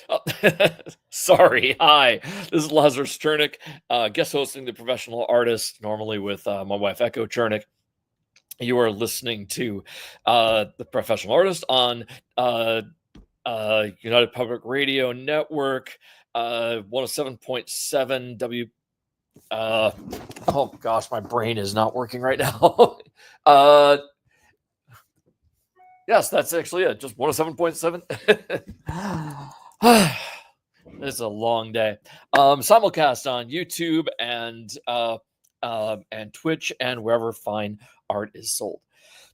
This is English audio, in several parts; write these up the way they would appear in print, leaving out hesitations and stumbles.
Oh, sorry. Hi, this is Lazarus Chernik, guest hosting The Professional Artist, normally with my wife, Echo Chernik. You are listening to The Professional Artist on uh, United Public Radio Network, 107.7 W. Uh, oh gosh, my brain is not working right now. uh, yes, that's actually it. Just 107.7. It's a long day. Simulcast on YouTube and Twitch and wherever fine art is sold.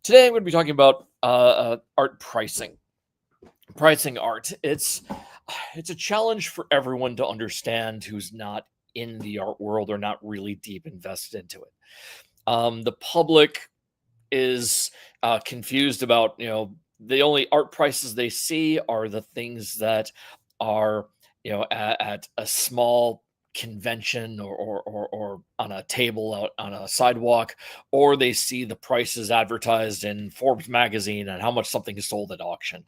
Today I'm going to be talking about art pricing. Pricing art. It's a challenge for everyone to understand who's not in the art world or not really deep invested into it. The public is confused about, the only art prices they see are the things that are, at a small convention or on a table out on a sidewalk, or they see the prices advertised in Forbes magazine and how much something is sold at auction.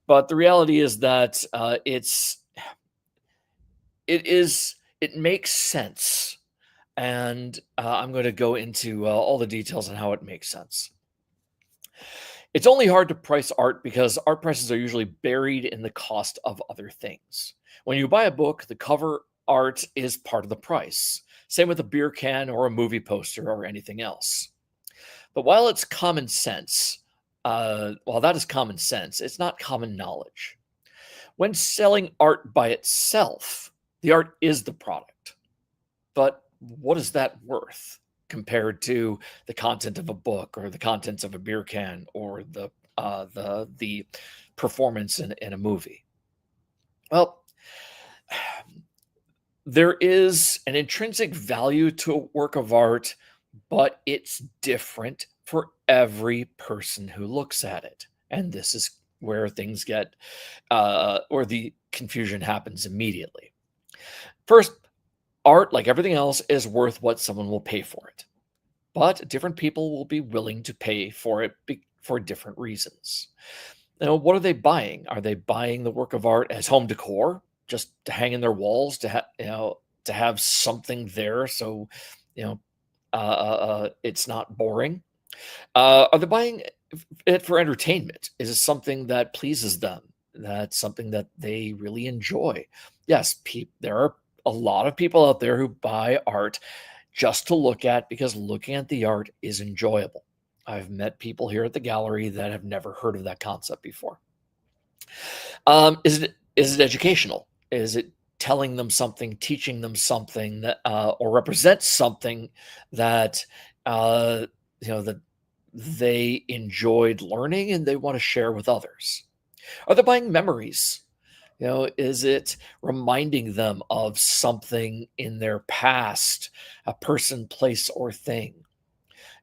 But the reality is that it makes sense, and I'm going to go into all the details on how it makes sense. It's only hard to price art because art prices are usually buried in the cost of other things. When you buy a book, the cover art is part of the price. Same with a beer can or a movie poster or anything else. But while it's common sense, while that is common sense, it's not common knowledge. When selling art by itself, the art is the product. But what is that worth compared to the content of a book or the contents of a beer can or the performance in a movie? Well, there is an intrinsic value to a work of art, but it's different for every person who looks at it. And this is where things get, or the confusion happens immediately. First, art, like everything else, is worth what someone will pay for it. But different people will be willing to pay for it for different reasons. What are they buying? Are they buying the work of art as home decor, just to hang in their walls, to have something there, so it's not boring? Are they buying it for entertainment? Is it something that pleases them? That's something that they really enjoy? Yes, there are a lot of people out there who buy art just to look at, because looking at the art is enjoyable. I've met people here at the gallery that have never heard of that concept before. Is it educational? Is it telling them something, teaching them something that, or represents something that that they enjoyed learning and they want to share with others? Are they buying memories? Is it reminding them of something in their past, a person, place, or thing?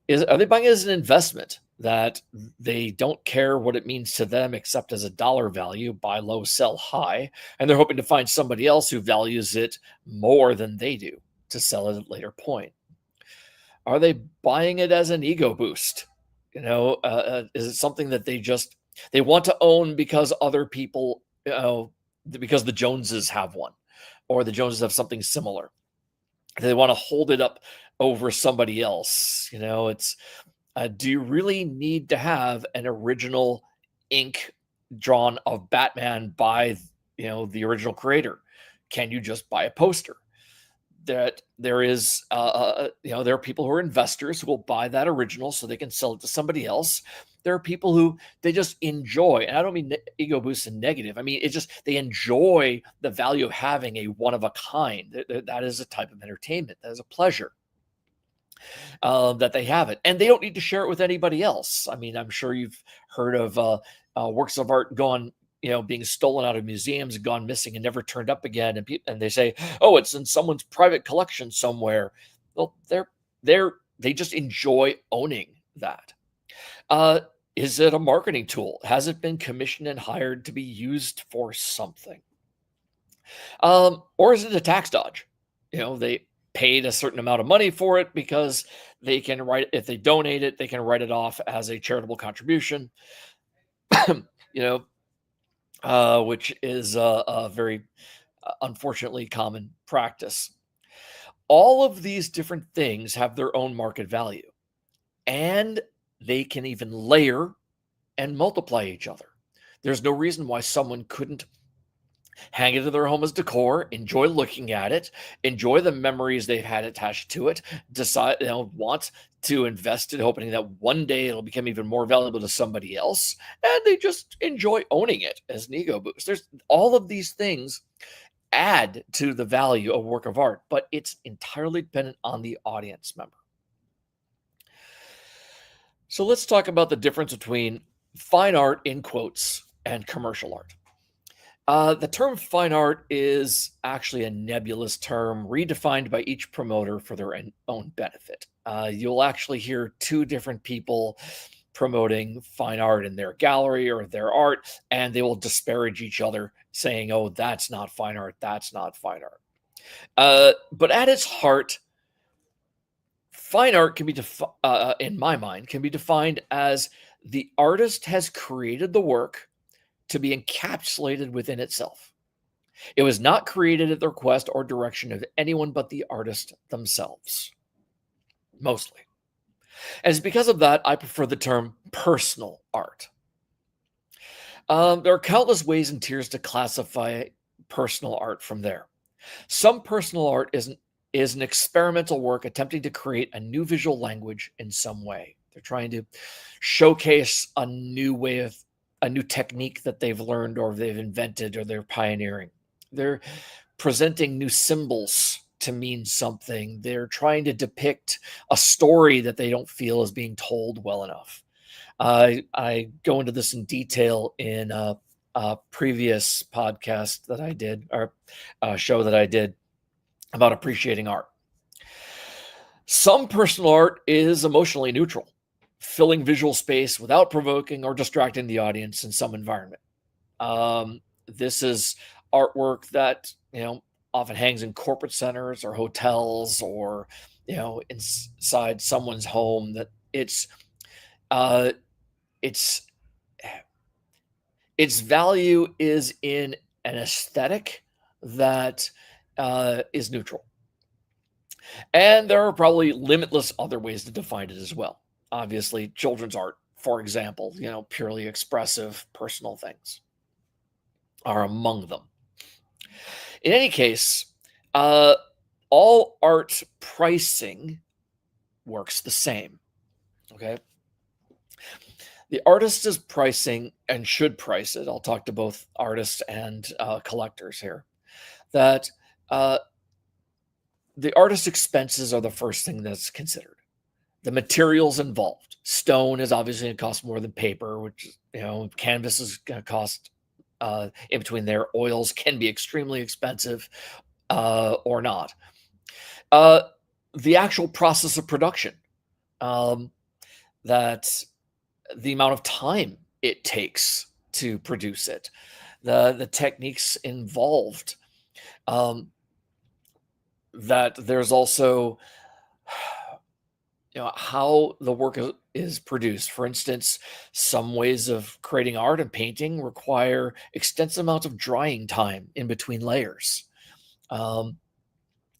Are they buying it as an investment that they don't care what it means to them except as a dollar value, buy low, sell high, and they're hoping to find somebody else who values it more than they do to sell it at a later point? Are they buying it as an ego boost? Is it something that they want to own because other people, because the Joneses have one, or the Joneses have something similar? They want to hold it up over somebody else. Do you really need to have an original ink drawn of Batman by the original creator? Can you just buy a poster? That there is there are people who are investors who will buy that original so they can sell it to somebody else. There are people who they just enjoy, and I don't mean ego boost and negative. I mean, it's just they enjoy the value of having a one of a kind. That is a type of entertainment. That is a pleasure that they have it, and they don't need to share it with anybody else. I mean, I'm sure you've heard of works of art gone, being stolen out of museums and gone missing and never turned up again, and they say, "Oh, it's in someone's private collection somewhere." Well, they just enjoy owning that. Is it a marketing tool? Has it been commissioned and hired to be used for something? Or is it a tax dodge? They paid a certain amount of money for it because they can if they donate it, they can write it off as a charitable contribution. you know, which is a very unfortunately common practice. All of these different things have their own market value, and they can even layer and multiply each other. There's no reason why someone couldn't hang it in their home as decor, enjoy looking at it, enjoy the memories they've had attached to it, decide, want to invest in hoping that one day it'll become even more valuable to somebody else, and they just enjoy owning it as an ego boost. There's all of these things add to the value of work of art, but it's entirely dependent on the audience member. So let's talk about the difference between fine art in quotes and commercial art. The term fine art is actually a nebulous term redefined by each promoter for their own benefit. You'll actually hear two different people promoting fine art in their gallery or their art, and they will disparage each other, saying, "Oh, that's not fine art. That's not fine art." But at its heart, fine art can be, in my mind, can be defined as the artist has created the work to be encapsulated within itself. It was not created at the request or direction of anyone but the artist themselves, mostly. And it's because of that I prefer the term personal art. There are countless ways and tiers to classify personal art from there. Some personal art is an experimental work attempting to create a new visual language in some way. They're trying to showcase a new technique that they've learned or they've invented or they're pioneering. They're presenting new symbols to mean something. They're trying to depict a story that they don't feel is being told well enough. I go into this in detail in a previous podcast that I did, or a show that I did about appreciating art. Some personal art is emotionally neutral, filling visual space without provoking or distracting the audience in some environment. This is artwork that often hangs in corporate centers or hotels or inside someone's home. That uh, its its value is in an aesthetic that is neutral. And there are probably limitless other ways to define it as well. Obviously, children's art, for example, purely expressive personal things are among them. In any case, all art pricing works the same. Okay. The artist is pricing and should price it. I'll talk to both artists and collectors here. That the artist's expenses are the first thing that's considered. The materials involved. Stone is obviously going to cost more than paper, which canvas is going to cost in between there. Oils can be extremely expensive or not. The actual process of production, that the amount of time it takes to produce it, the techniques involved, that there's also how the work is produced. For instance, some ways of creating art and painting require extensive amounts of drying time in between layers.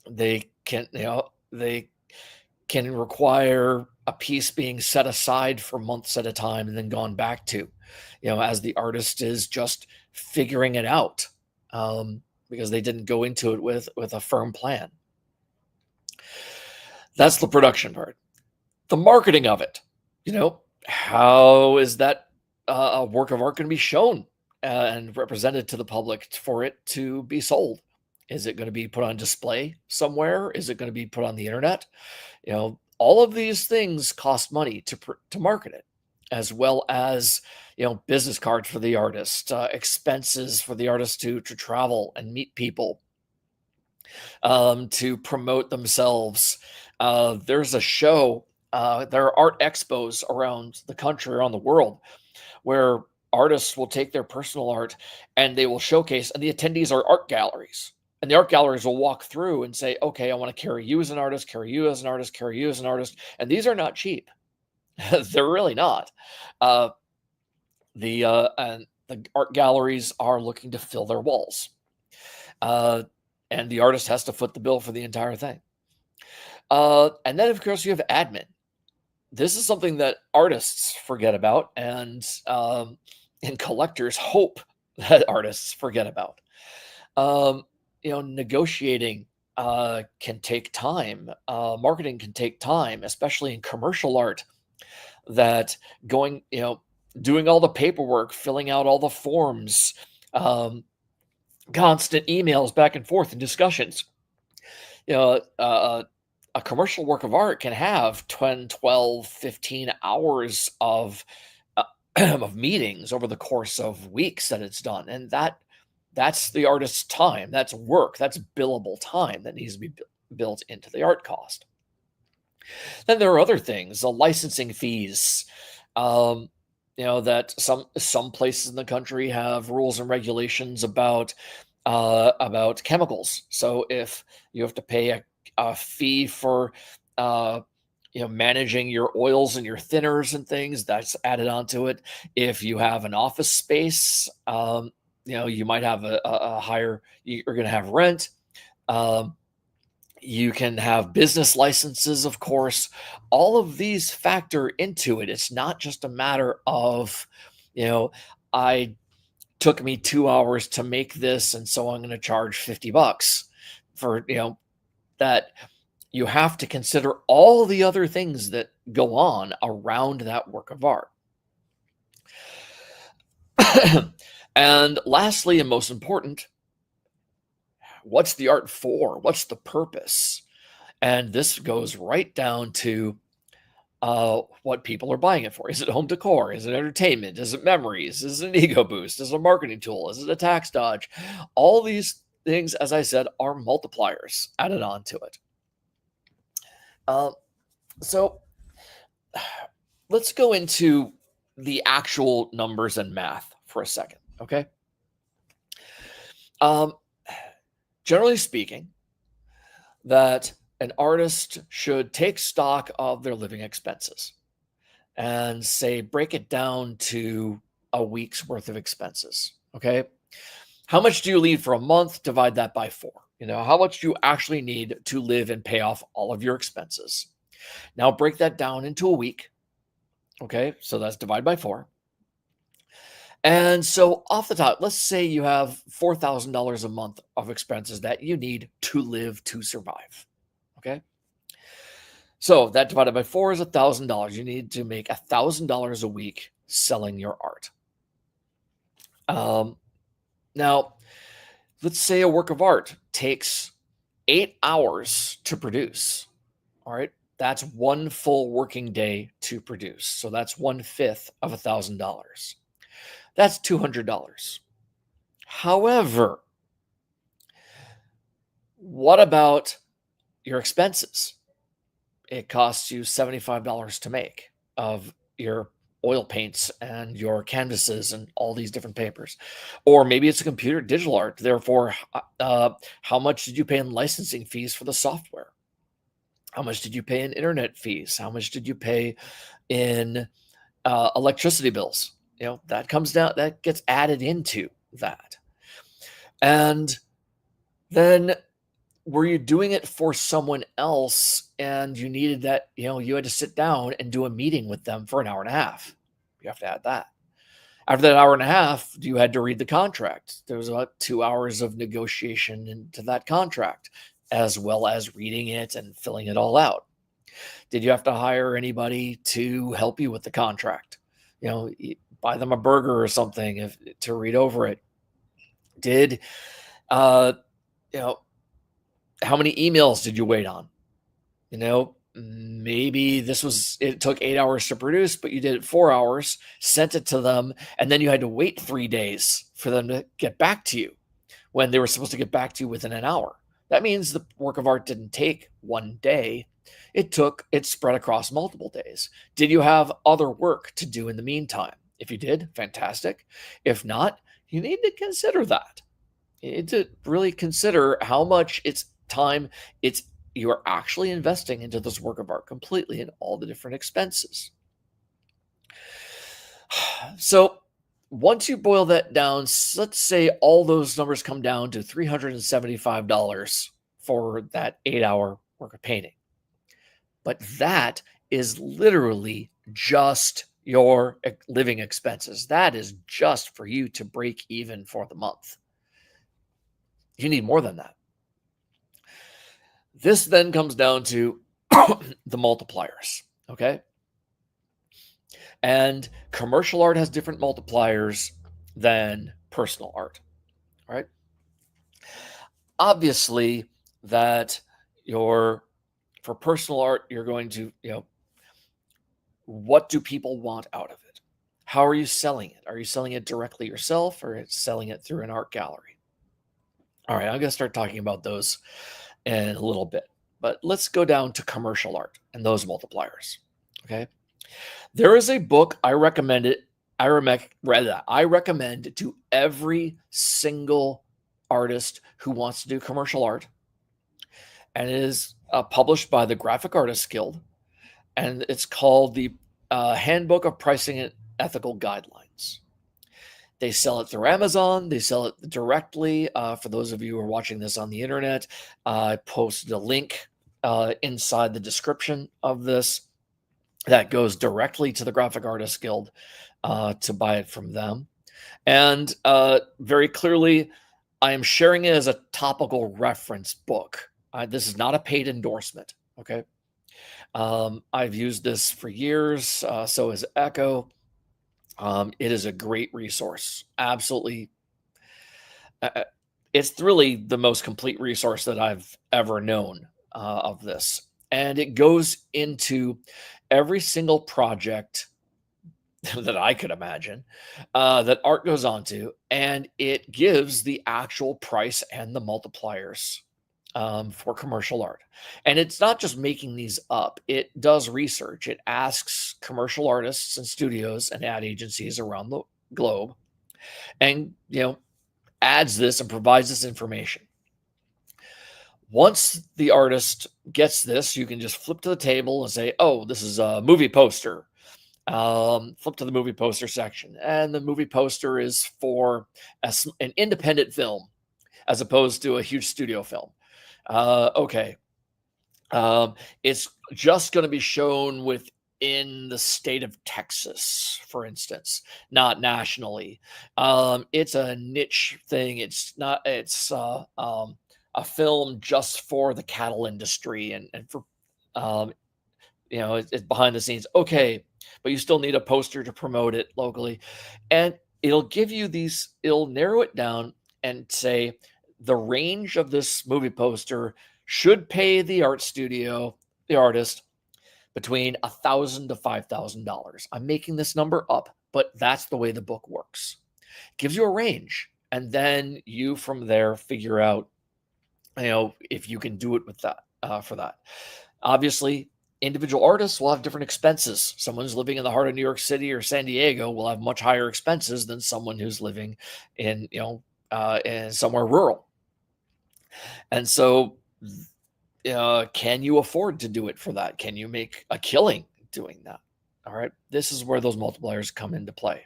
They can require a piece being set aside for months at a time and then gone back to, as the artist is just figuring it out, because they didn't go into it with a firm plan. That's the production part. The marketing of it, how is that a work of art going to be shown and represented to the public for it to be sold? Is it going to be put on display somewhere? Is it going to be put on the internet? All of these things cost money to market it, as well as business cards for the artist, expenses for the artist to travel and meet people, to promote themselves. There's a show. There are art expos around the country, around the world, where artists will take their personal art and they will showcase, and the attendees are art galleries. And the art galleries will walk through and say, okay, I want to carry you as an artist, carry you as an artist, carry you as an artist. And these are not cheap. They're really not. And The art galleries are looking to fill their walls, uh, and the artist has to foot the bill for the entire thing. And then, of course, you have admin. This is something that artists forget about, and collectors hope that artists forget about. Um, Negotiating can take time. Marketing can take time, especially in commercial art. That going, doing all the paperwork, filling out all the forms, um, constant emails back and forth and discussions. You know, a commercial work of art can have 10, 12, 15 hours uh, of meetings over the course of weeks that it's done. And that's the artist's time. That's work. That's billable time that needs to be built into the art cost. Then there are other things, the licensing fees. Um, that some places in the country have rules and regulations about chemicals. So if you have to pay a fee for uh, managing your oils and your thinners and things, that's added onto it. If you have an office space, you might have a higher. You're going to have rent. Um, you can have business licenses, of course. All of these factor into it. It's not just a matter of, I took me 2 hours to make this, and so I'm going to charge $50 for, that. You have to consider all the other things that go on around that work of art. And lastly, and most important, what's the art for? What's the purpose? And this goes right down to what people are buying it for. Is it home decor? Is it entertainment? Is it memories? Is it an ego boost? Is it a marketing tool? Is it a tax dodge? All these things, as I said, are multipliers added on to it. So let's go into the actual numbers and math for a second, okay? Generally speaking, that an artist should take stock of their living expenses and say, break it down to a week's worth of expenses, okay? How much do you need for a month? Divide that by 4. How much do you actually need to live and pay off all of your expenses? Now break that down into a week. Okay, so that's divide by 4. And so off the top, let's say you have $4,000 a month of expenses that you need to live to survive. Okay. So that divided by 4 is $1,000. You need to make $1,000 a week selling your art. Now, let's say a work of art takes 8 hours to produce. All right. That's one full working day to produce. So that's 1/5 of $1,000. That's $200. However, what about your expenses? It costs you $75 to make of your oil paints and your canvases and all these different papers. Or maybe it's a computer digital art. Therefore, how much did you pay in licensing fees for the software? How much did you pay in internet fees? How much did you pay in electricity bills? That comes down, that gets added into that. And then were you doing it for someone else and you needed that, you had to sit down and do a meeting with them for an hour and a half? You have to add that. After that hour and a half, you had to read the contract. There was about 2 hours of negotiation into that contract, as well as reading it and filling it all out. Did you have to hire anybody to help you with the contract? Buy them a burger or something to read over it. Did, how many emails did you wait on? Maybe it took 8 hours to produce, but you did it 4 hours, sent it to them, and then you had to wait 3 days for them to get back to you when they were supposed to get back to you within an hour. That means the work of art didn't take one day. It spread across multiple days. Did you have other work to do in the meantime? If you did, fantastic. If not, you need to consider that. You need to really consider how much time you are actually investing into this work of art completely, and all the different expenses. So once you boil that down, let's say all those numbers come down to $375 for that 8-hour work of painting. But that is literally just your living expenses. That is just for you to break even for the month. You need more than that. This then comes down to the multipliers, okay? And commercial art has different multipliers than personal art, right? Obviously, that for personal art, you're going to, what do people want out of it? How are you selling it? Are you selling it directly yourself or selling it through an art gallery? All right, I'm going to start talking about those in a little bit, but let's go down to commercial art and those multipliers. Okay. There is a book I recommend it. I recommend to every single artist who wants to do commercial art, and it is published by the Graphic Artists Guild, and it's called the Handbook of Pricing and Ethical Guidelines. They sell it through Amazon. They sell it directly. For those of you who are watching this on the internet, I posted a link inside the description of this that goes directly to the Graphic Artists Guild to buy it from them. And very clearly, I am sharing it as a topical reference book. This is not a paid endorsement, okay? I've used this for years. So has Echo. It is a great resource. Absolutely. It's really the most complete resource that I've ever known of this. And it goes into every single project that I could imagine that art goes on to, and it gives the actual price and the multipliers for commercial art. And it's not just making these up. It does research. It asks commercial artists and studios and ad agencies around the globe and, adds this and provides this information. Once the artist gets this, you can just flip to the table and say, oh, this is a movie poster. Flip to the movie poster section. And the movie poster is for an independent film as opposed to a huge studio film. Okay. It's just going to be shown within the state of Texas, for instance, not nationally. It's a niche thing. It's a film just for the cattle industry and for, it's behind the scenes. Okay. But you still need a poster to promote it locally. And it'll narrow it down and say the range of this movie poster should pay the art studio, the artist, between $1,000 to $5,000. I'm making this number up, but that's the way the book works. It gives you a range, and then you from there figure out, if you can do it with that for that. Obviously, individual artists will have different expenses. Someone who's living in the heart of New York City or San Diego will have much higher expenses than someone who's living in somewhere rural. And so, can you afford to do it for that? Can you make a killing doing that? All right. This is where those multipliers come into play.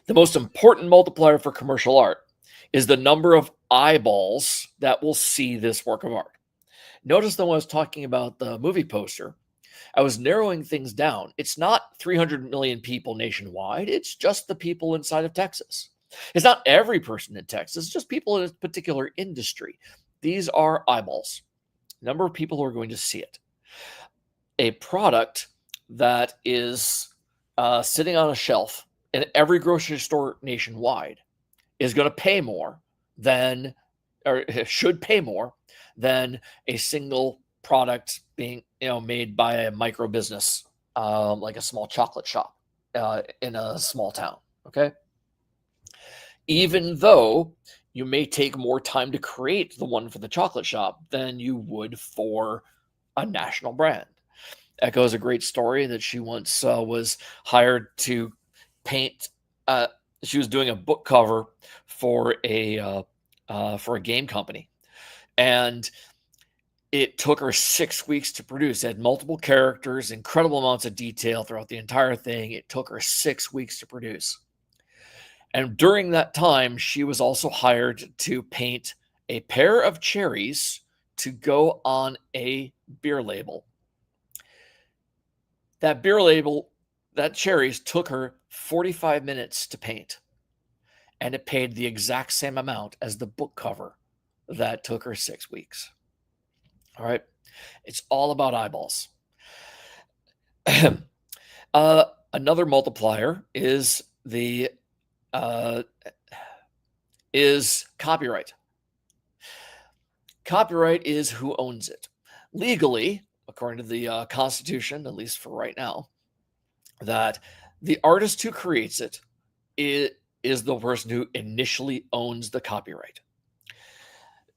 The most important multiplier for commercial art is the number of eyeballs that will see this work of art. Notice that when I was talking about the movie poster, I was narrowing things down. It's not 300 million people nationwide. It's just the people inside of Texas. It's not every person in Texas, just people in a particular industry. These are eyeballs, number of people who are going to see it. A product that is sitting on a shelf in every grocery store nationwide is going to pay more than, or should pay more than a single product being, made by a micro business, like a small chocolate shop in a small town. Okay. Even though you may take more time to create the one for the chocolate shop than you would for a national brand. Echo is a great story that she once was hired to paint. She was doing a book cover for a game company, and It took her 6 weeks to produce. It had multiple characters, incredible amounts of detail throughout the entire thing. It took her 6 weeks to produce. And during that time, she was also hired to paint a pair of cherries to go on a beer label. That beer label, that cherries took her 45 minutes to paint. And it paid the exact same amount as the book cover that took her 6 weeks. All right. It's all about eyeballs. Another multiplier is the is copyright. Copyright is who owns it. Legally, according to the Constitution, at least for right now, that the artist who creates it is the person who initially owns the copyright.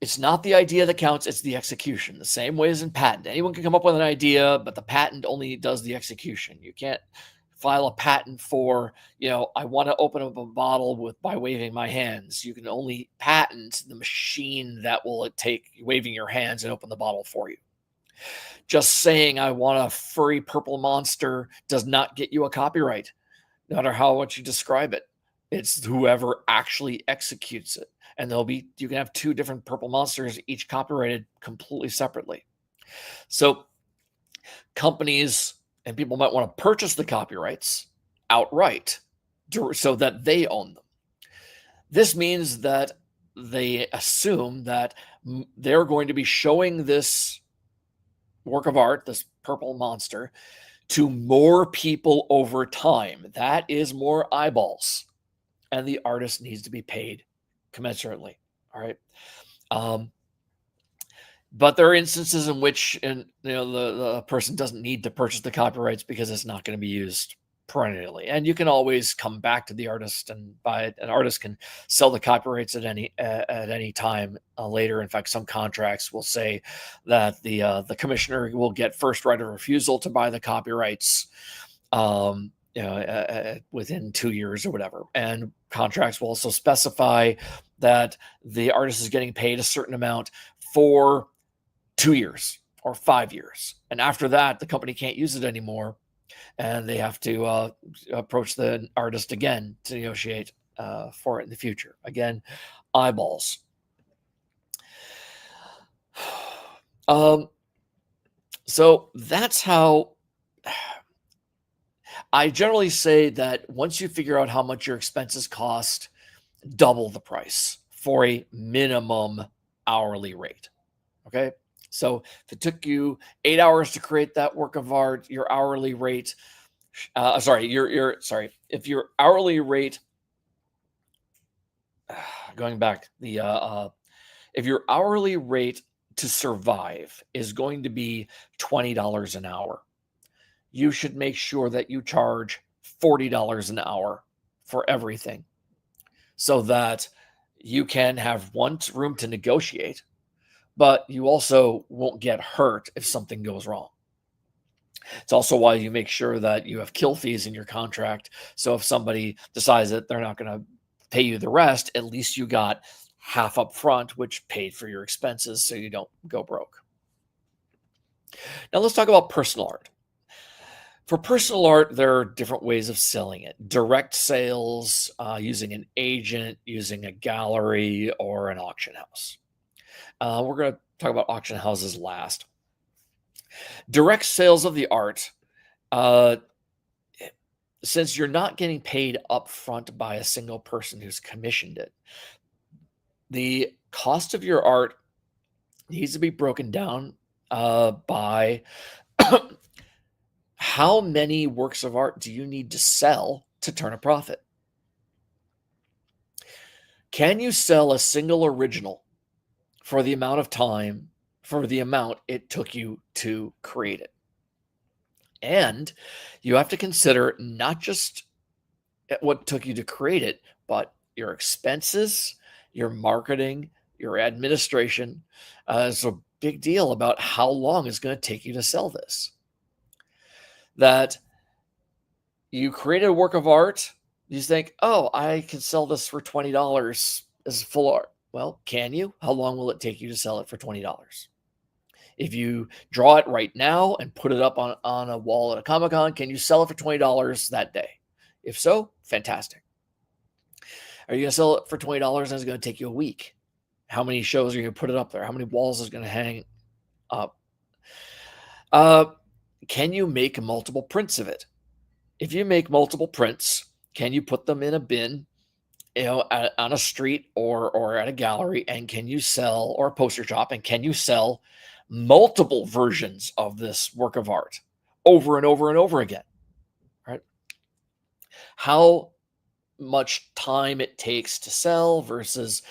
It's not the idea that counts, it's the execution. The same way as in patent. Anyone can come up with an idea, but the patent only does the execution. You can't file a patent for, I want to open up a bottle by waving my hands. You can only patent the machine that will take waving your hands and open the bottle for you. Just saying I want a furry purple monster does not get you a copyright, no matter how much you describe it. It's whoever actually executes it. And you can have 2 different purple monsters, each copyrighted completely separately. So companies and people might want to purchase the copyrights outright so that they own them. This means that they assume that they're going to be showing this work of art, this purple monster, to more people over time. That is more eyeballs. And the artist needs to be paid commensurately. All right. But there are instances in which the person doesn't need to purchase the copyrights because it's not going to be used perennially. And you can always come back to the artist and buy it. An artist can sell the copyrights at any time later. In fact, some contracts will say that the commissioner will get first right of refusal to buy the copyrights within 2 years or whatever. And contracts will also specify that the artist is getting paid a certain amount for 2 years or 5 years. And after that, the company can't use it anymore. And they have to approach the artist again to negotiate for it in the future. Again, eyeballs. So that's how I generally say that once you figure out how much your expenses cost, double the price for a minimum hourly rate. Okay. So if it took you 8 hours to create that work of art, your hourly rate, if your hourly rate, going back, if your hourly rate to survive is going to be $20 an hour, you should make sure that you charge $40 an hour for everything so that you can have room to negotiate, but you also won't get hurt if something goes wrong. It's also why you make sure that you have kill fees in your contract. So if somebody decides that they're not going to pay you the rest, at least you got half up front, which paid for your expenses so you don't go broke. Now let's talk about personal art. For personal art, there are different ways of selling it. Direct sales, using an agent, using a gallery, or an auction house. We're going to talk about auction houses last. Direct sales of the art, since you're not getting paid up front by a single person who's commissioned it, the cost of your art needs to be broken down by how many works of art do you need to sell to turn a profit? Can you sell a single original for the amount of time, for the amount it took you to create it? And you have to consider not just what took you to create it, but your expenses, your marketing, your administration. It's a big deal about how long it's going to take you to sell this. That you created a work of art, you think, oh, I can sell this for $20 as full art. Well, can you? How long will it take you to sell it for $20? If you draw it right now and put it up on a wall at a Comic-Con, can you sell it for $20 that day? If so, fantastic. Are you going to sell it for $20 and it's going to take you a week? How many shows are you going to put it up there? How many walls is going to hang up? Can you make multiple prints of it? If you make multiple prints, can you put them in a bin, on a street or at a gallery, and can you sell, or a poster shop, and can you sell multiple versions of this work of art over and over and over again? Right? How much time it takes to sell versus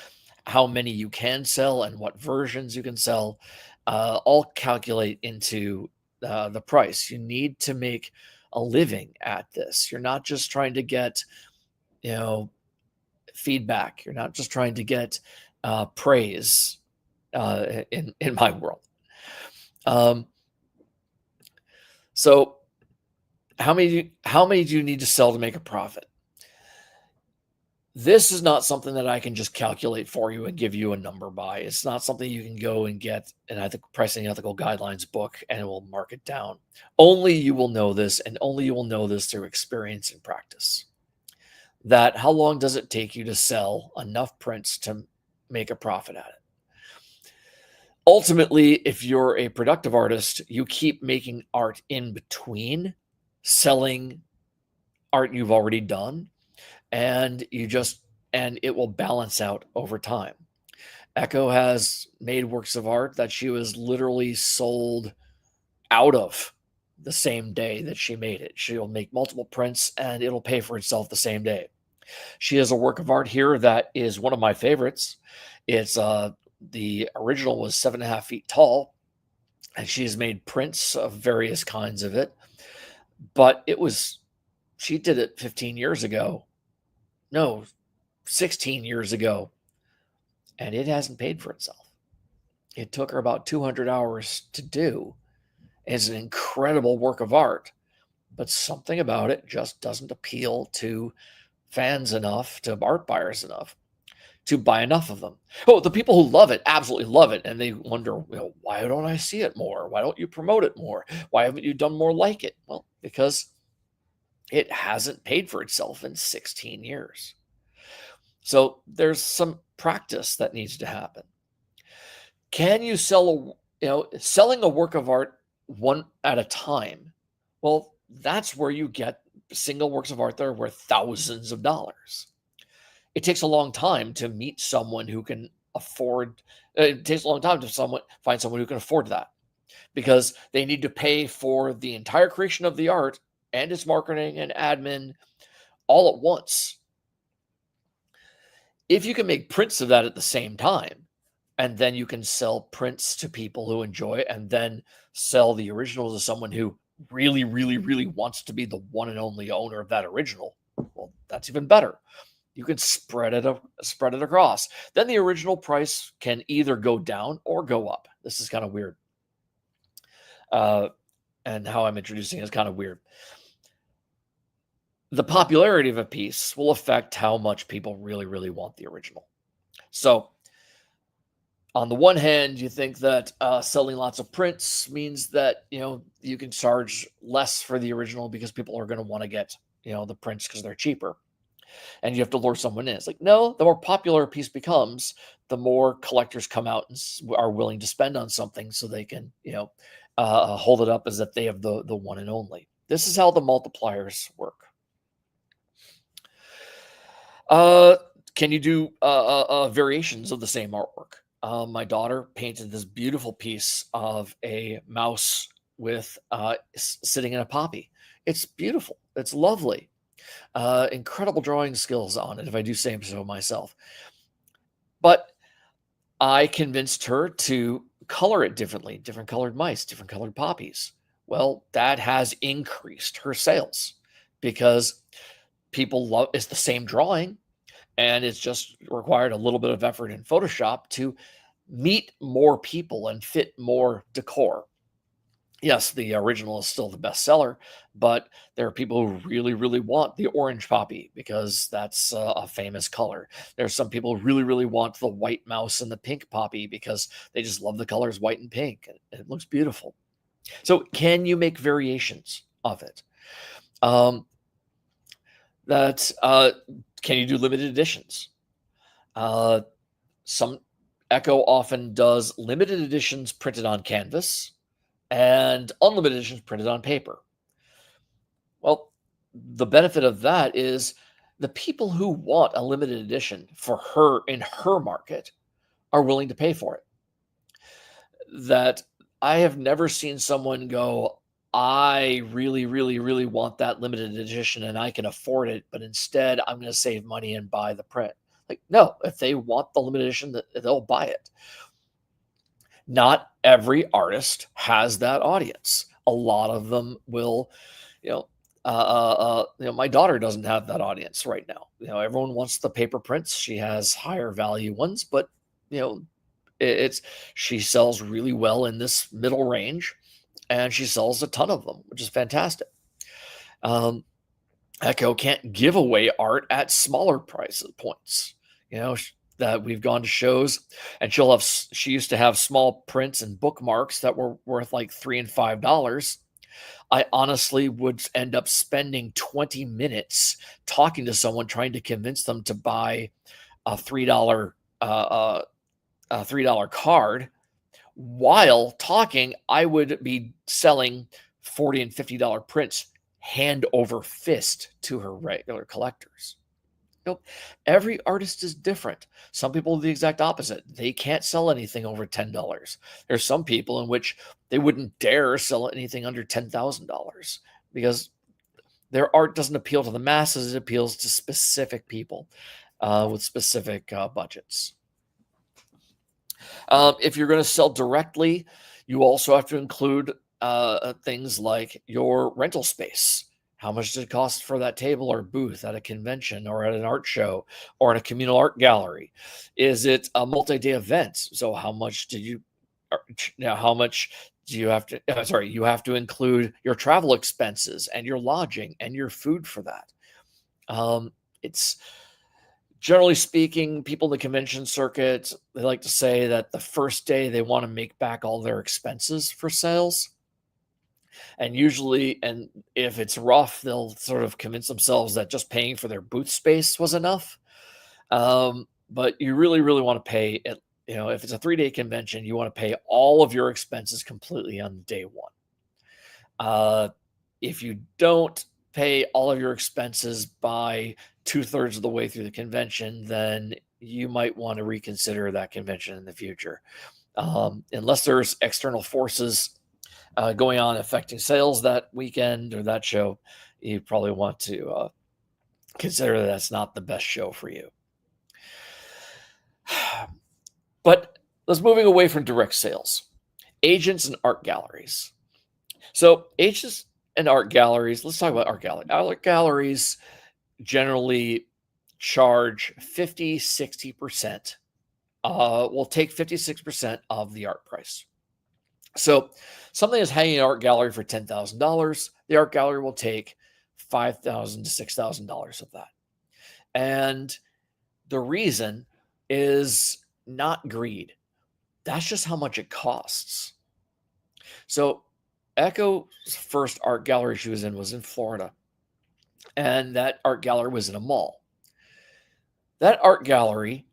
how many you can sell and what versions you can sell, all calculate into the price. You need to make a living at this. You're not just trying to get, feedback. You're not just trying to get praise in my world. So how many do you need to sell to make a profit? This is not something that I can just calculate for you and give you a number by. It's not something you can go and get an pricing ethical guidelines book and it will mark it down. Only you will know this, and only you will know this through experience and practice. That how long does it take you to sell enough prints to make a profit at it? Ultimately, if you're a productive artist, you keep making art in between selling art you've already done, and it will balance out over time. Echo has made works of art that she was literally sold out of the same day that she made it. She'll make multiple prints and it'll pay for itself the same day. She has a work of art here that is one of my favorites. It's the original was 7.5 feet tall, and she's made prints of various kinds of it. But she did it 15 years ago. No, 16 years ago, and it hasn't paid for itself. It took her about 200 hours to do. It's an incredible work of art, but something about it just doesn't appeal to fans enough, to art buyers enough to buy enough of them. Oh, the people who love it absolutely love it, and they wonder, why don't I see it more? Why don't you promote it more? Why haven't you done more like it? Well, because it hasn't paid for itself in 16 years. So there's some practice that needs to happen. Can you sell selling a work of art one at a time? Well, that's where you get single works of art that are worth thousands of dollars. It takes a long time to meet someone who can afford. It takes a long time to find someone who can afford that, because they need to pay for the entire creation of the art and its marketing and admin all at once. If you can make prints of that at the same time, and then you can sell prints to people who enjoy it, and then sell the original to someone who really, really, really wants to be the one and only owner of that original, well, that's even better. You can spread it across. Then the original price can either go down or go up. This is kind of weird. And how I'm introducing it is kind of weird. The popularity of a piece will affect how much people really, really want the original. So on the one hand, you think that selling lots of prints means that, you can charge less for the original because people are going to want to get, the prints because they're cheaper. And you have to lure someone in. It's like, no, the more popular a piece becomes, the more collectors come out and are willing to spend on something so they can, hold it up as that they have the one and only. This is how the multipliers work. Can you do variations of the same artwork? My daughter painted this beautiful piece of a mouse with sitting in a poppy. It's beautiful. It's lovely. Incredible drawing skills on it, if I do say so myself. But I convinced her to color it differently, different colored mice, different colored poppies. Well, that has increased her sales because people love it's the same drawing, and it's just required a little bit of effort in Photoshop to meet more people and fit more decor. Yes, the original is still the bestseller, but there are people who really, really want the orange poppy because that's a famous color. There's some people who really, really want the white mouse and the pink poppy because they just love the colors white and pink. It looks beautiful. So, can you make variations of it? Um, that Can you do limited editions? Uh, some Echo often does limited editions printed on canvas and unlimited editions printed on paper. Well, the benefit of that is the people who want a limited edition for her in her market are willing to pay for it. That I have never seen someone go, I really, really, really want that limited edition and I can afford it, but instead I'm going to save money and buy the print. Like, no, if they want the limited edition, they'll buy it. Not every artist has that audience. A lot of them will, you know, my daughter doesn't have that audience right now. Everyone wants the paper prints. She has higher value ones, but you know, it's she sells really well in this middle range, and she sells a ton of them, which is fantastic. Um, Echo can't give away art at smaller price points. That we've gone to shows, and she used to have small prints and bookmarks that were worth like $3 and $5. I honestly would end up spending 20 minutes talking to someone trying to convince them to buy a $3 card. While talking, I would be selling $40 and $50 prints hand over fist to her regular collectors. Nope. Every artist is different. Some people are the exact opposite. They can't sell anything over $10. There's some people in which they wouldn't dare sell anything under $10,000 because their art doesn't appeal to the masses. It appeals to specific people with specific budgets. If you're going to sell directly, you also have to include things like your rental space. How much does it cost for that table or booth at a convention or at an art show or in a communal art gallery? Is it a multi-day event? So how much do you have to you have to include your travel expenses and your lodging and your food for that. It's Generally speaking, people in the convention circuit, they like to say that the first day they want to make back all their expenses for sales. And usually, and if it's rough, they'll sort of convince themselves that just paying for their booth space was enough. But you really, really want to pay it. If it's a 3-day convention, you want to pay all of your expenses completely on day one. If you don't pay all of your expenses by 2/3 of the way through the convention, then you might want to reconsider that convention in the future. Unless there's external forces going on affecting sales that weekend or that show, you probably want to consider that that's not the best show for you. But let's moving away from direct sales. Agents and art galleries. So agents and art galleries, let's talk about art galleries. Art galleries generally charge 50, 60%. Will take 56% of the art price. So something is hanging in an art gallery for $10,000. The art gallery will take $5,000 to $6,000 of that. And the reason is not greed. That's just how much it costs. So Echo's first art gallery she was in Florida. And that art gallery was in a mall. That art gallery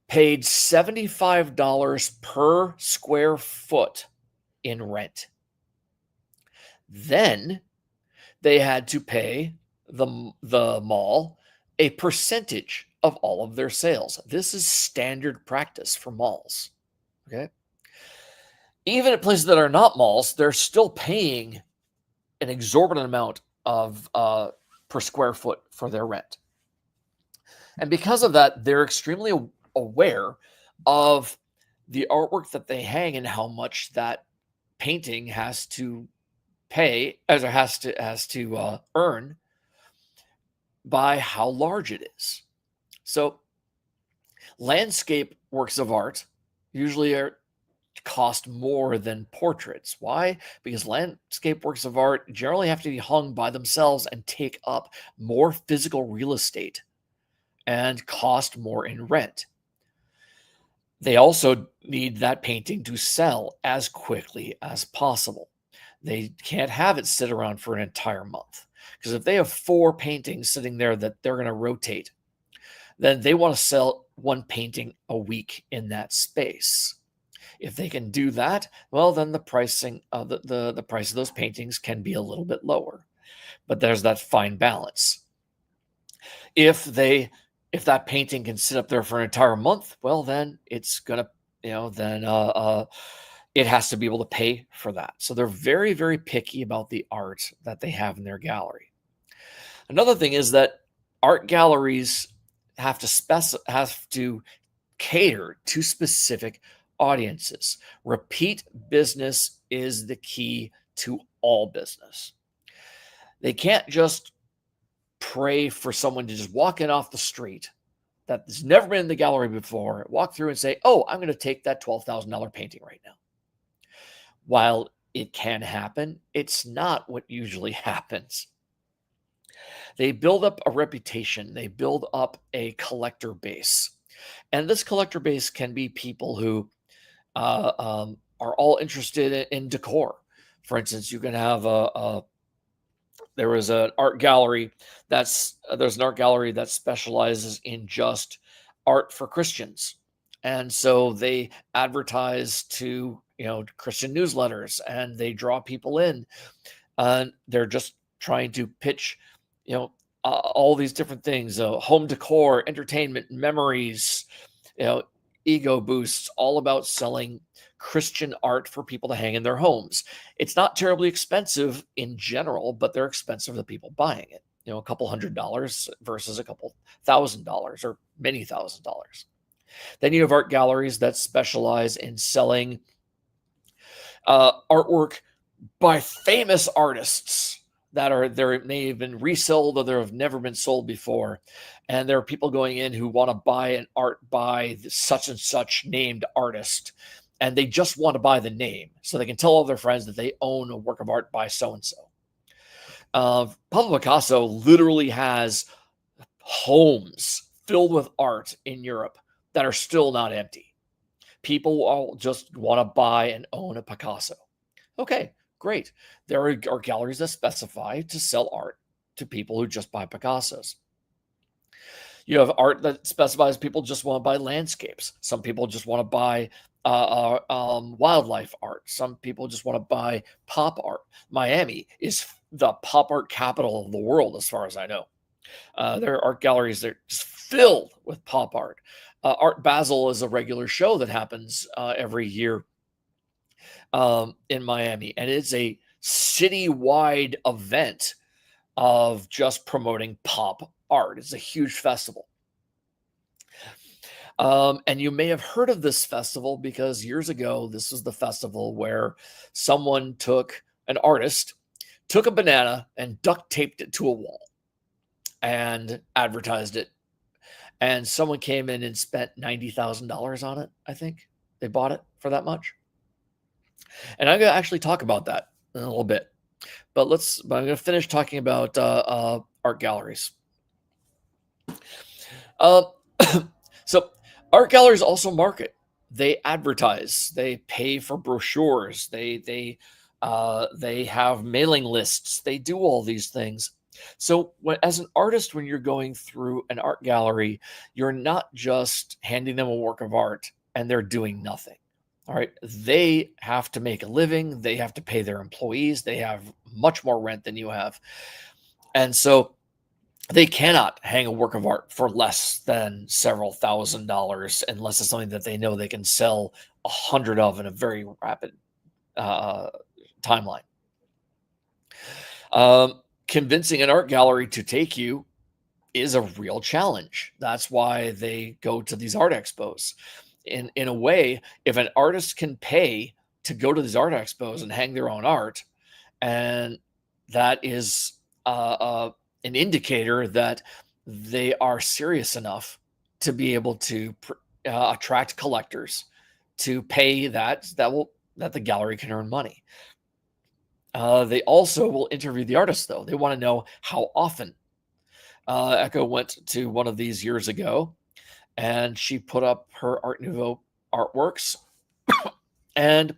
paid $75 per square foot in rent. Then they had to pay the mall a percentage of all of their sales. This is standard practice for malls. Okay. Even at places that are not malls, they're still paying an exorbitant amount of per square foot for their rent. And because of that, they're extremely aware of the artwork that they hang and how much that painting has to pay, as it has to earn by how large it is. So landscape works of art usually are cost more than portraits. Why? Because landscape works of art generally have to be hung by themselves and take up more physical real estate and cost more in rent. They also need that painting to sell as quickly as possible. They can't have it sit around for an entire month, because if they have 4 paintings sitting there that they're going to rotate, then they want to sell one painting a week in that space. If they can do that, well, then the pricing of the price of those paintings can be a little bit lower. But there's that fine balance. If they if that painting can sit up there for an entire month, well, then it's gonna, then it has to be able to pay for that. So they're very, very picky about the art that they have in their gallery. Another thing is that art galleries have to cater to specific audiences. Repeat business is the key to all business. They can't just pray for someone to just walk in off the street that has never been in the gallery before, walk through and say, "Oh, I'm going to take that $12,000 painting right now." While it can happen, it's not what usually happens. They build up a reputation, they build up a collector base. And this collector base can be people who are all interested in decor. For instance, you can have there is an art gallery there's an art gallery that specializes in just art for Christians, and so they advertise to Christian newsletters, and they draw people in, and they're just trying to pitch all these different things: home decor, entertainment, memories, you know ego boosts, all about selling Christian art for people to hang in their homes. It's not terribly expensive in general, but they're expensive to the people buying it. A couple $100 versus a couple $1,000 or many $1,000s. Then you have art galleries that specialize in selling artwork by famous artists that are there may have been resold or they have never been sold before. And there are people going in who want to buy an art by such and such named artist, and they just want to buy the name so they can tell all their friends that they own a work of art by so and so. Pablo Picasso literally has homes filled with art in Europe that are still not empty. People all just want to buy and own a Picasso. Okay, great. There are galleries that specify to sell art to people who just buy Picassos. You have art that specifies people just want to buy landscapes. Some people just want to buy wildlife art. Some people just want to buy pop art. Miami is the pop art capital of the world, as far as I know. There are art galleries that are just filled with pop art. Art Basel is a regular show that happens every year in Miami, and it's a citywide event of just promoting pop art. It's a huge festival. And you may have heard of this festival because years ago, this was the festival where an artist took a banana and duct taped it to a wall and advertised it. And someone came in and spent $90,000 on it. I think they bought it for that much. And I'm going to actually talk about that in a little bit. But I'm going to finish talking about art galleries. So art galleries also market. They advertise. They pay for brochures. They have mailing lists. They do all these things. So as an artist, when you're going through an art gallery, you're not just handing them a work of art and they're doing nothing. All right. They have to make a living. They have to pay their employees. They have much more rent than you have. And so they cannot hang a work of art for less than several $1,000s unless it's something that they know they can sell 100 of in a very rapid timeline. Convincing an art gallery to take you is a real challenge. That's why they go to these art expos. In a way, if an artist can pay to go to these art expos and hang their own art, and that is an indicator that they are serious enough to be able to attract collectors to pay that the gallery can earn money. They also will interview the artist, though. They want to know how often. Echo went to one of these years ago, and she put up her Art Nouveau artworks, and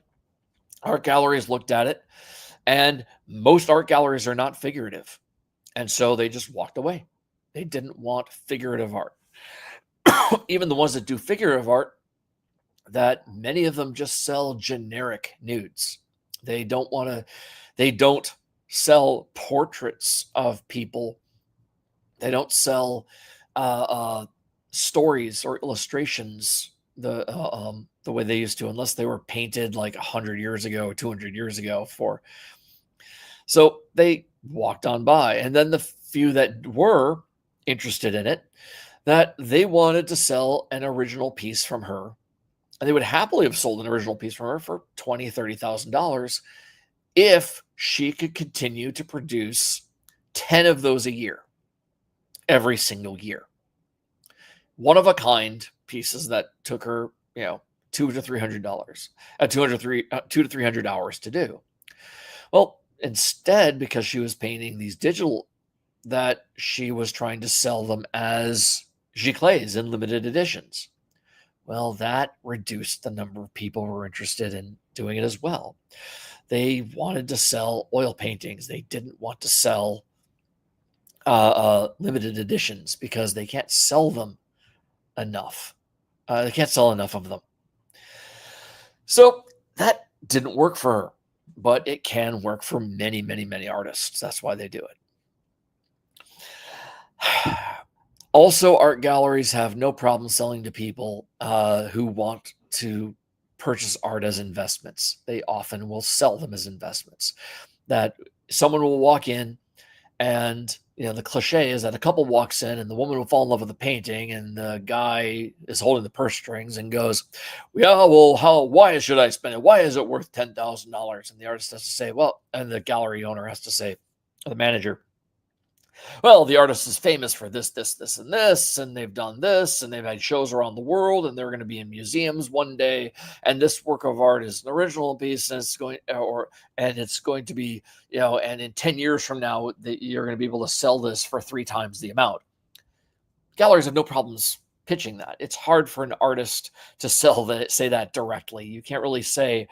art galleries looked at it, and most art galleries are not figurative. And so they just walked away. They didn't want figurative art. Even the ones that do figurative art, that many of them just sell generic nudes. They don't sell portraits of people. They don't sell stories or illustrations the way they used to, unless they were painted like 100 years ago, 200 years ago. So they walked on by, and then the few that were interested in it, that they wanted to sell an original piece from her, and they would happily have sold an original piece from her for $20,000, $30,000 if she could continue to produce 10 of those a year, every single year. One of a kind pieces that took her, $200 to $300, $2 to 300 hours to do. Well, instead, because she was painting these digital, that she was trying to sell them as giclées in limited editions. Well, that reduced the number of people who were interested in doing it as well. They wanted to sell oil paintings. They didn't want to sell limited editions because they can't sell them enough. They can't sell enough of them. So that didn't work for her, but it can work for many, many, many artists. That's why they do it. Also, art galleries have no problem selling to people who want to purchase art as investments. They often will sell them as investments. That someone will walk in, and the cliche is that a couple walks in and the woman will fall in love with the painting, and the guy is holding the purse strings and goes, "Yeah, well, why should I spend it? Why is it worth $10,000?" And the artist has to say, well, and the gallery owner has to say, the manager, well, the artist is famous for this, this, and this, and they've done this, and they've had shows around the world, and they're going to be in museums one day, and this work of art is an original piece, and it's going to be, and in 10 years from now, you're going to be able to sell this for 3 times the amount. Galleries have no problems pitching that. It's hard for an artist to say that directly. You can't really say,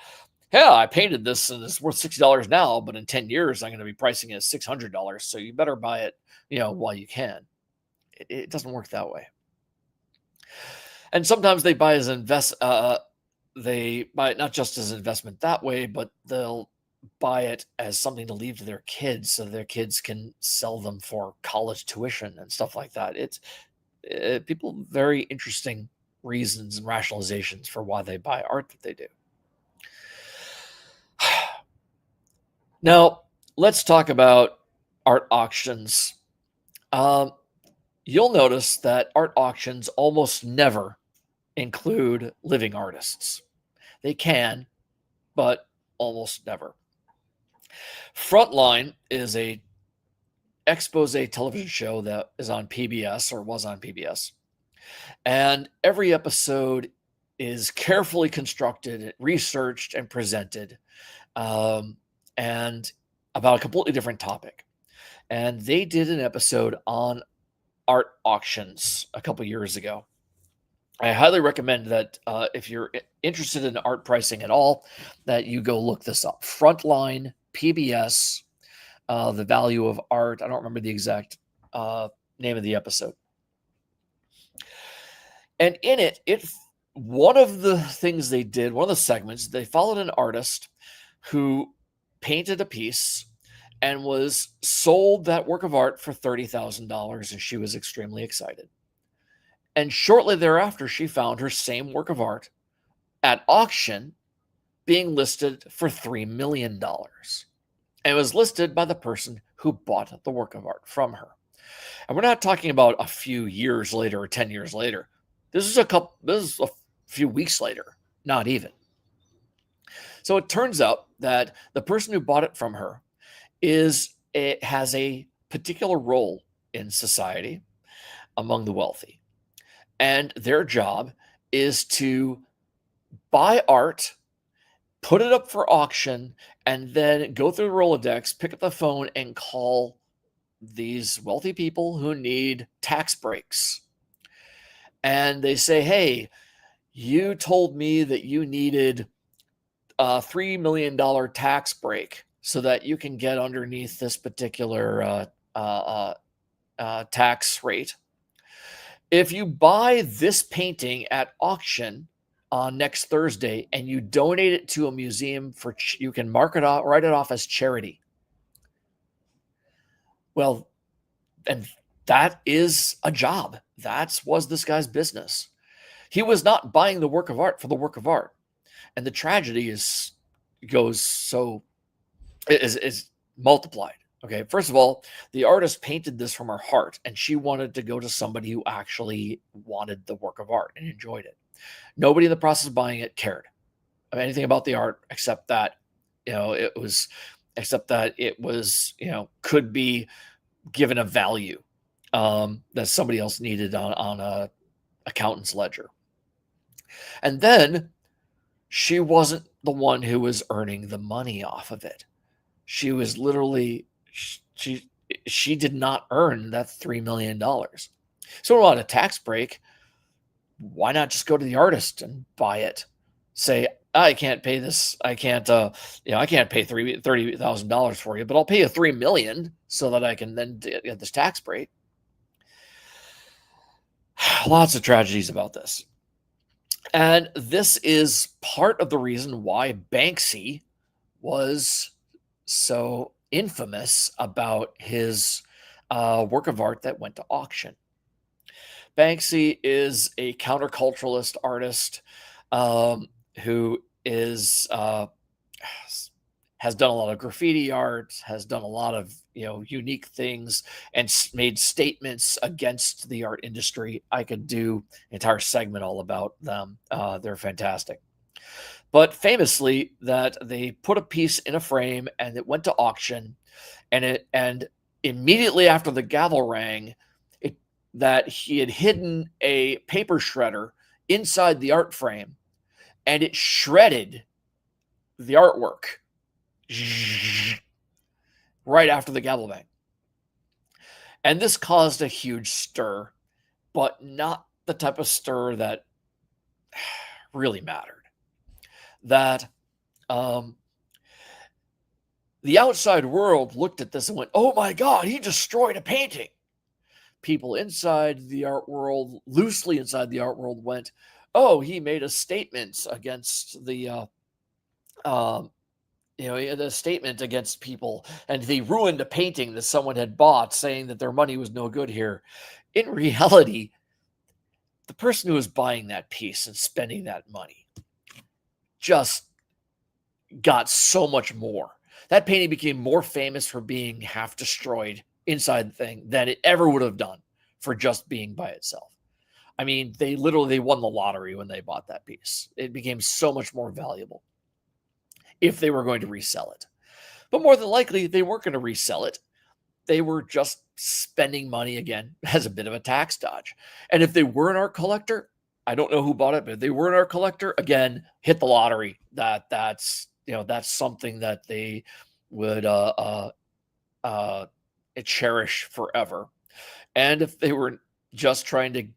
yeah, I painted this and it's worth $60 now, but in 10 years, I'm going to be pricing it at $600. So you better buy it, while you can. It doesn't work that way. And sometimes they buy they buy it not just as an investment that way, but they'll buy it as something to leave to their kids so their kids can sell them for college tuition and stuff like that. It's people very interesting reasons and rationalizations for why they buy art that they do. Now, let's talk about art auctions. You'll notice that art auctions almost never include living artists. They can, but almost never. Frontline is a expose television show that is on PBS, or was on PBS. And every episode is carefully constructed, researched, and presented, and about a completely different topic. And they did an episode on art auctions a couple years ago. I highly recommend that if you're interested in art pricing at all, that you go look this up. Frontline PBS, the value of art. I don't remember the exact name of the episode. And in it, one of the things they did, one of the segments, they followed an artist who painted a piece and was sold that work of art for $30,000, and she was extremely excited. And shortly thereafter, she found her same work of art at auction being listed for $3 million. And it was listed by the person who bought the work of art from her. And we're not talking about a few years later or 10 years later. This is a few weeks later, not even. So it turns out that the person who bought it from her has a particular role in society among the wealthy. And their job is to buy art, put it up for auction, and then go through the Rolodex, pick up the phone, and call these wealthy people who need tax breaks. And they say, hey, you told me that you needed a $3 million tax break so that you can get underneath this particular tax rate. If you buy this painting at auction on next Thursday and you donate it to a museum you can mark it off, write it off as charity. Well, and that is a job. That was this guy's business. He was not buying the work of art for the work of art. And the tragedy is multiplied. Okay, first of all, the artist painted this from her heart, and she wanted to go to somebody who actually wanted the work of art and enjoyed it. Nobody in the process of buying it cared anything about the art except that it was could be given a value that somebody else needed on a accountant's ledger. And then she wasn't the one who was earning the money off of it. She was literally she did not earn that $3 million. So on a tax break, why not just go to the artist and buy it? Say, I can't pay this. I can't pay $30,000 for you, but I'll pay you $3 million so that I can then get this tax break. Lots of tragedies about this. And this is part of the reason why Banksy was so infamous about his work of art that went to auction. Banksy is a counterculturalist artist who has done a lot of graffiti art, has done a lot of unique things, and made statements against the art industry. I could do an entire segment all about them. They're fantastic. But famously, that they put a piece in a frame and it went to auction, and immediately after the gavel rang, that he had hidden a paper shredder inside the art frame, and it shredded the artwork right after the gavel bang. And this caused a huge stir, but not the type of stir that really mattered. That the outside world looked at this and went, oh my God, he destroyed a painting. People inside the art world, loosely inside the art world, went, oh, he made a statement against the statement against people, and they ruined a painting that someone had bought, saying that their money was no good here. In reality, the person who was buying that piece and spending that money just got so much more. That painting became more famous for being half destroyed inside the thing than it ever would have done for just being by itself. I mean, they won the lottery when they bought that piece. It became so much more valuable if they were going to resell it. But more than likely, they weren't going to resell it. They were just spending money again as a bit of a tax dodge. And if they were an art collector, I don't know who bought it, but if they were an art collector, again, hit the lottery. That's something that they would cherish forever. And if they were just trying to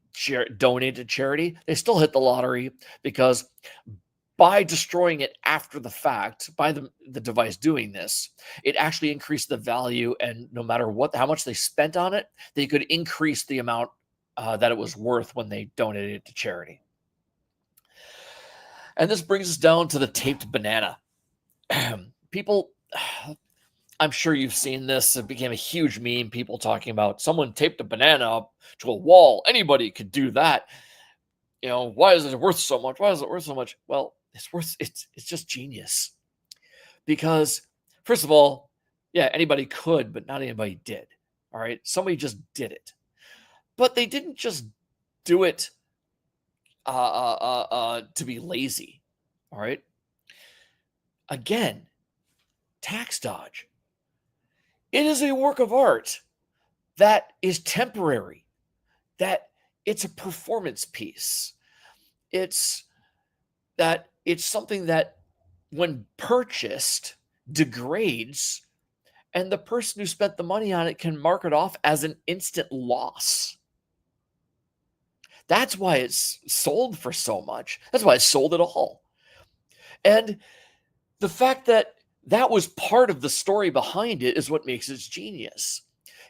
donate to charity, they still hit the lottery, because by destroying it after the fact, by the device doing this, it actually increased the value. And no matter how much they spent on it, they could increase the amount that it was worth when they donated it to charity. And this brings us down to the taped banana. People, I'm sure you've seen this. It became a huge meme. People talking about someone taped a banana up to a wall. Anybody could do that. Why is it worth so much? Why is it worth so much? Well, it's just genius. Because first of all, yeah, anybody could, but not anybody did. All right. Somebody just did it. But they didn't just do it to be lazy. All right. Again, tax dodge. It is a work of art that is temporary, that it's a performance piece. It's that it's something that, when purchased, degrades, and the person who spent the money on it can mark it off as an instant loss. That's why it's sold for so much. That's why it's sold at all. And the fact that that was part of the story behind it is what makes it genius.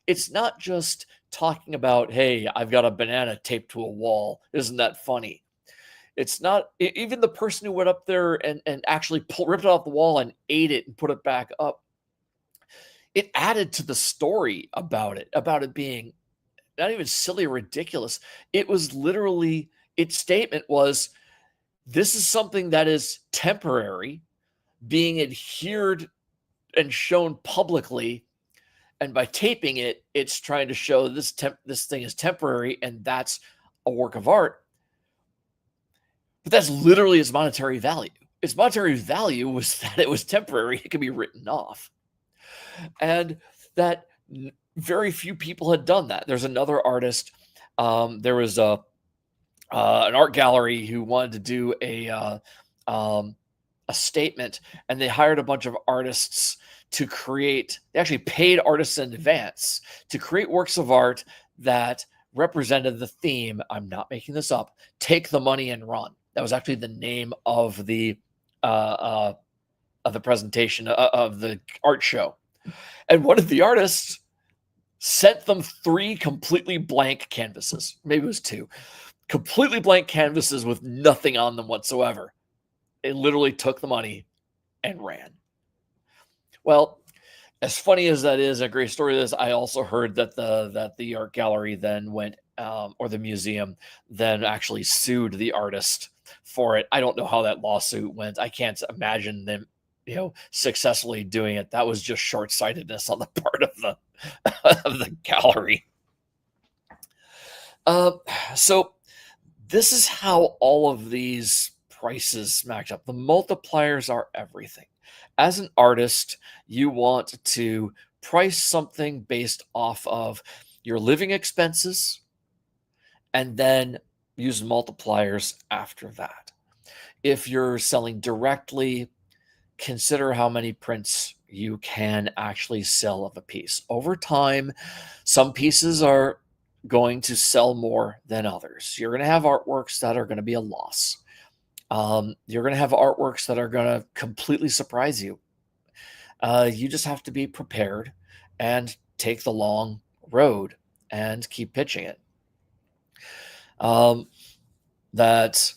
It's not just talking about, hey, I've got a banana taped to a wall. Isn't that funny? It's not even the person who went up there and actually ripped it off the wall and ate it and put it back up. It added to the story about it being not even silly or ridiculous. It was literally, its statement was, this is something that is temporary, being adhered and shown publicly. And by taping it, it's trying to show this thing is temporary, and that's a work of art. But that's literally its monetary value. Its monetary value was that it was temporary. It could be written off. And that very few people had done that. There's another artist. There was an art gallery who wanted to do a statement, and they hired a bunch of artists to create. They actually paid artists in advance to create works of art that represented the theme. I'm not making this up. Take the money and run. That was actually the name of the presentation of the art show. And one of the artists sent them 3 completely blank canvases. Maybe it was 2. Completely blank canvases with nothing on them whatsoever. They literally took the money and ran. Well, as funny as that is, a great story is, I also heard that the art gallery then went, or the museum then actually sued the artist for it. I don't know how that lawsuit went. I can't imagine them, successfully doing it. That was just short-sightedness on the part of the gallery. So this is how all of these prices match up. The multipliers are everything. As an artist, you want to price something based off of your living expenses and then use multipliers after that. If you're selling directly, consider how many prints you can actually sell of a piece. Over time, some pieces are going to sell more than others. You're going to have artworks that are going to be a loss. You're going to have artworks that are going to completely surprise you. You just have to be prepared and take the long road and keep pitching it. That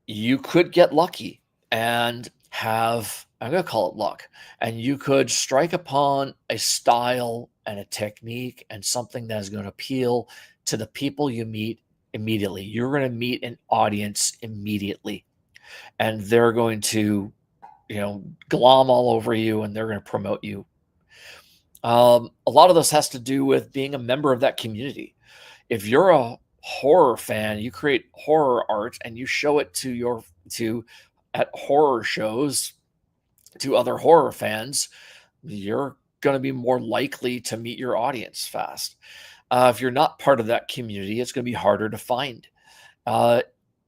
you could get lucky and have, I'm going to call it luck, and you could strike upon a style and a technique and something that is going to appeal to the people you meet immediately. You're going to meet an audience immediately, and they're going to, glom all over you, and they're going to promote you. A lot of this has to do with being a member of that community. If you're a horror fan, you create horror art and you show it at horror shows to other horror fans, you're going to be more likely to meet your audience fast. If you're not part of that community, it's going to be harder to find.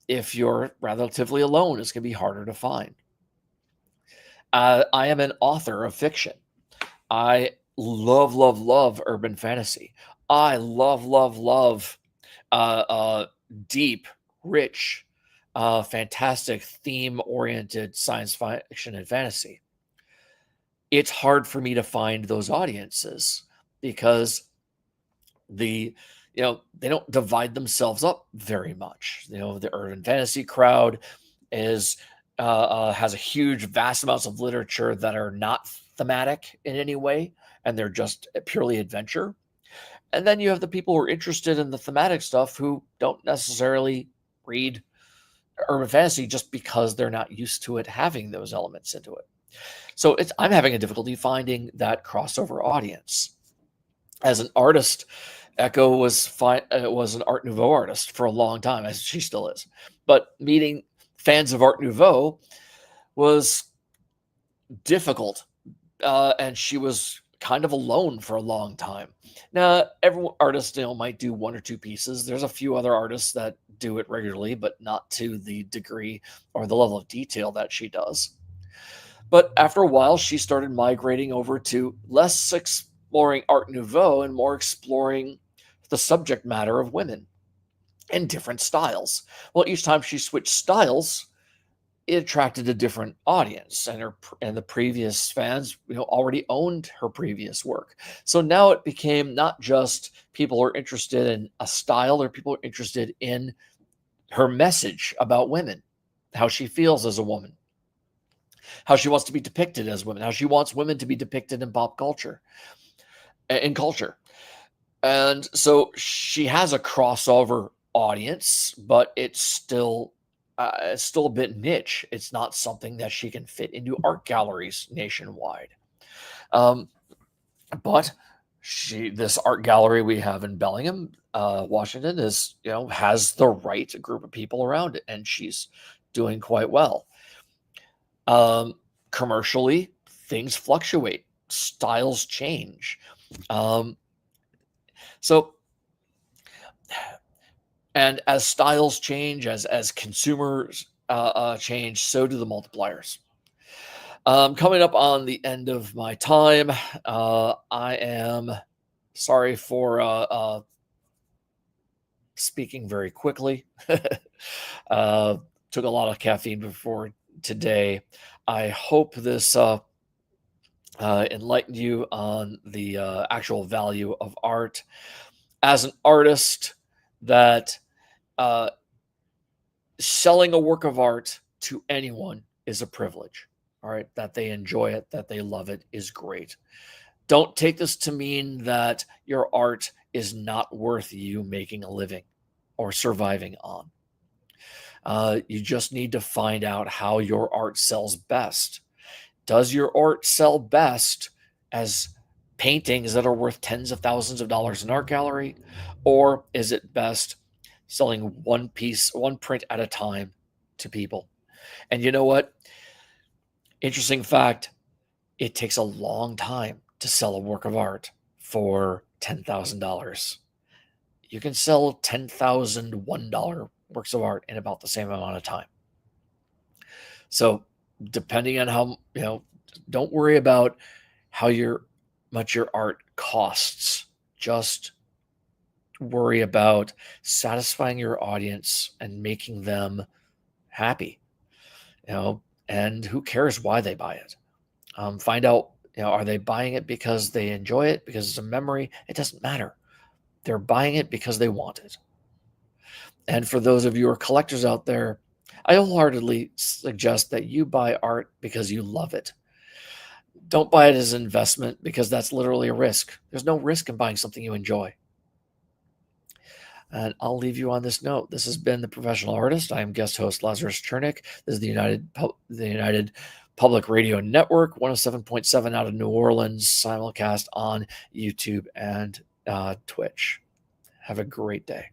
If you're relatively alone, it's going to be harder to find. I am an author of fiction. I love urban fantasy. I love deep, rich, fantastic, theme-oriented science fiction and fantasy. It's hard for me to find those audiences because they don't divide themselves up very much. The urban fantasy crowd has a huge, vast amounts of literature that are not thematic in any way, and they're just purely adventure. And then you have the people who are interested in the thematic stuff who don't necessarily read urban fantasy just because they're not used to it having those elements into it. So I'm having a difficulty finding that crossover audience. As an artist, Echo was an Art Nouveau artist for a long time, as she still is. But meeting fans of Art Nouveau was difficult, and she was kind of alone for a long time. Now, every artist, might do one or two pieces. There's a few other artists that do it regularly, but not to the degree or the level of detail that she does. But after a while, she started migrating over to less exploring Art Nouveau and more exploring the subject matter of women in different styles. Well, each time she switched styles, it attracted a different audience, and the previous fans, already owned her previous work. So now it became not just people are interested in a style, or people are interested in her message about women, how she feels as a woman, how she wants to be depicted as women, how she wants women to be depicted in pop culture, in culture. And so she has a crossover audience, but it's still a bit niche. It's not something that she can fit into art galleries nationwide. Um, but this art gallery we have in Bellingham, Washington, is has the right group of people around it, and she's doing quite well. Um, Commercially, things fluctuate, styles change. Um, so, and as styles change, as consumers change, so do the multipliers. Coming up on the end of my time, I am sorry for speaking very quickly. uh, Took a lot of caffeine before today. I hope this enlightened you on the actual value of art. As an artist, that uh, selling a work of art to anyone is a privilege. All right, that they enjoy it, that they love it is great. Don't take this to mean that your art is not worth you making a living or surviving on. You just need to find out how your art sells best. Does your art sell best as paintings that are worth tens of thousands of dollars in art gallery? Or is it best selling one piece, one print at a time to people? And you know what? Interesting fact, it takes a long time to sell a work of art for $10,000. You can sell 10,000 $1 works of art in about the same amount of time. So, depending on how, don't worry about how much your art costs. Just worry about satisfying your audience and making them happy, and who cares why they buy it? Find out, are they buying it because they enjoy it, because it's a memory? It doesn't matter. They're buying it because they want it. And for those of you who are collectors out there, I wholeheartedly suggest that you buy art because you love it. Don't buy it as an investment, because that's literally a risk. There's no risk in buying something you enjoy. And I'll leave you on this note. This has been The Professional Artist. I am guest host Lazarus Chernik. This is the United Public Radio Network, 107.7 out of New Orleans, simulcast on YouTube and Twitch. Have a great day.